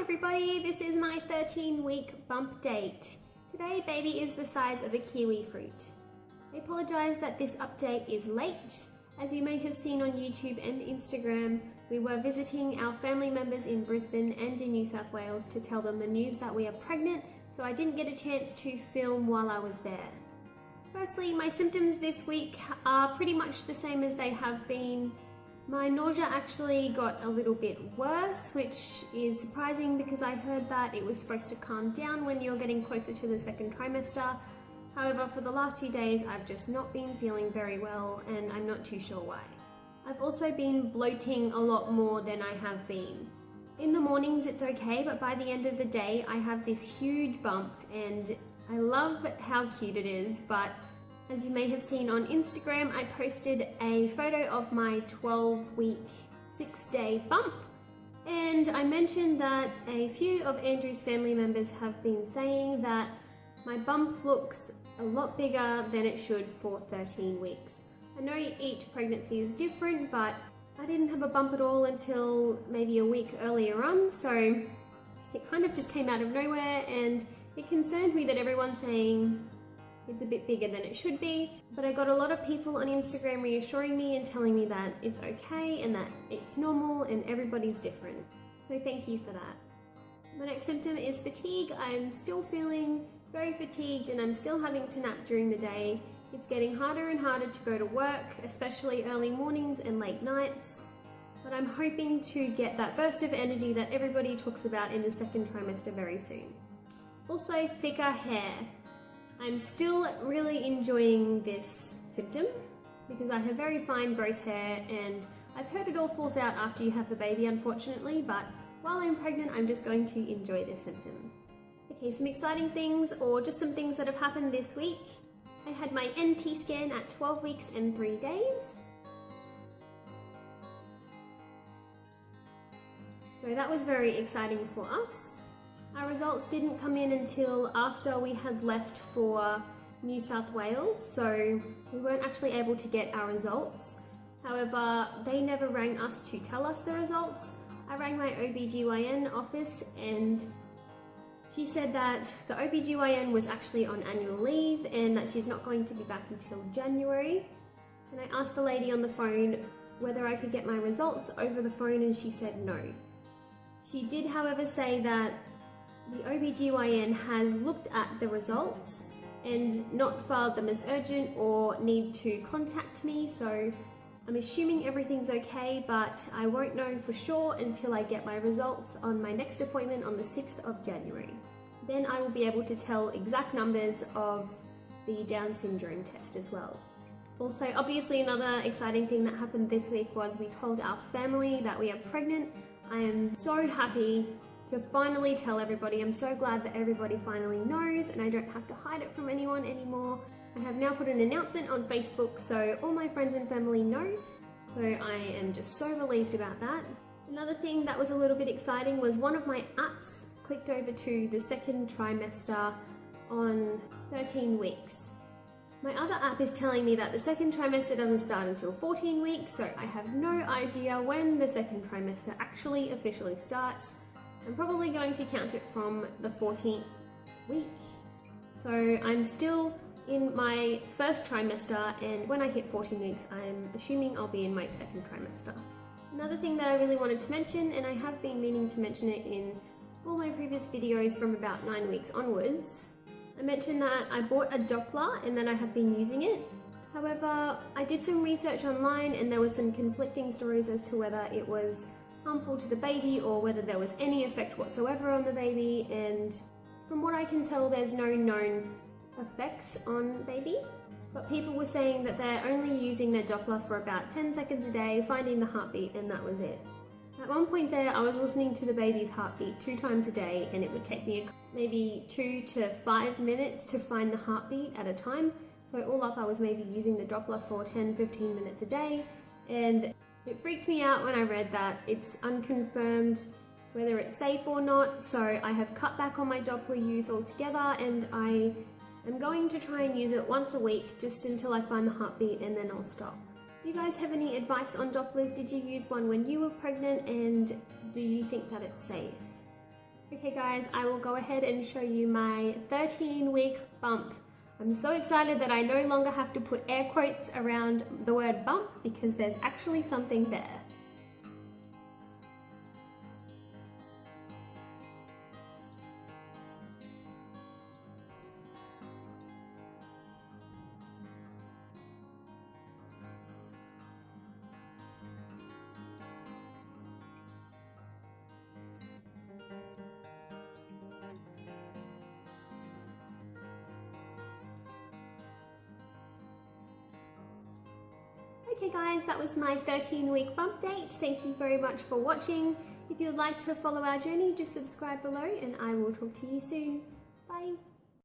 everybody, this is my 13-week bump date. Today baby is the size of a kiwi fruit. I apologise that this update is late. As you may have seen on YouTube and Instagram, we were visiting our family members in Brisbane and in New South Wales to tell them the news that we are pregnant, so I didn't get a chance to film while I was there. Firstly, my symptoms this week are pretty much the same as they have been. My nausea actually got a little bit worse, which is surprising because I heard that it was supposed to calm down when you're getting closer to the second trimester. However, for the last few days, I've just not been feeling very well and I'm not too sure why. I've also been bloating a lot more than I have been. In the mornings it's okay, but by the end of the day I have this huge bump and I love how cute it is, but as you may have seen on Instagram, I posted a photo of my 12-week, 6-day bump. And I mentioned that a few of Andrew's family members have been saying that my bump looks a lot bigger than it should for 13 weeks. I know each pregnancy is different, but I didn't have a bump at all until maybe a week earlier on, so it kind of just came out of nowhere and it concerned me that everyone's saying it's a bit bigger than it should be, but I got a lot of people on Instagram reassuring me and telling me that it's okay and that it's normal and everybody's different. So thank you for that. My next symptom is fatigue. I'm still feeling very fatigued and I'm still having to nap during the day. It's getting harder and harder to go to work, especially early mornings and late nights, but I'm hoping to get that burst of energy that everybody talks about in the second trimester very soon. Also, thicker hair. I'm still really enjoying this symptom because I have very fine gross hair and I've heard it all falls out after you have the baby, unfortunately, but while I'm pregnant I'm just going to enjoy this symptom. Okay, some exciting things, or just some things that have happened this week. I had my NT scan at 12 weeks and 3 days. So that was very exciting for us. Our results didn't come in until after we had left for New South Wales, so we weren't actually able to get our results. However, they never rang us to tell us the results. I rang my OBGYN office and she said that the OBGYN was actually on annual leave and that she's not going to be back until January. And I asked the lady on the phone whether I could get my results over the phone and she said no. She did, however, say that the OBGYN has looked at the results and not filed them as urgent or need to contact me, so I'm assuming everything's okay, but I won't know for sure until I get my results on my next appointment on the 6th of January. Then I will be able to tell exact numbers of the Down syndrome test as well. Also, obviously another exciting thing that happened this week was we told our family that we are pregnant. I am so happy to finally tell everybody. I'm so glad that everybody finally knows and I don't have to hide it from anyone anymore. I have now put an announcement on Facebook so all my friends and family know, so I am just so relieved about that. Another thing that was a little bit exciting was one of my apps clicked over to the second trimester on 13 weeks. My other app is telling me that the second trimester doesn't start until 14 weeks, so I have no idea when the second trimester actually officially starts. I'm probably going to count it from the 14th week. So I'm still in my first trimester, and when I hit 14 weeks, I'm assuming I'll be in my second trimester. Another thing that I really wanted to mention, and I have been meaning to mention it in all my previous videos from about 9 weeks onwards, I mentioned that I bought a doppler and that I have been using it. However, I did some research online and there were some conflicting stories as to whether it was harmful to the baby or whether there was any effect whatsoever on the baby, and from what I can tell there's no known effects on baby, but people were saying that they're only using their doppler for about 10 seconds a day, finding the heartbeat, and that was it. At one point there I was listening to the baby's heartbeat 2 times a day and it would take me maybe 2 to 5 minutes to find the heartbeat at a time, so all up I was maybe using the doppler for 10-15 minutes a day, and it freaked me out when I read that it's unconfirmed whether it's safe or not, so I have cut back on my doppler use altogether and I am going to try and use it once a week just until I find the heartbeat and then I'll stop. Do you guys have any advice on dopplers? Did you use one when you were pregnant and do you think that it's safe? Okay guys, I will go ahead and show you my 13-week bump. I'm so excited that I no longer have to put air quotes around the word bump because there's actually something there. Okay guys, that was my 13-week bump date. Thank you very much for watching. If you would like to follow our journey, just subscribe below and I will talk to you soon. Bye!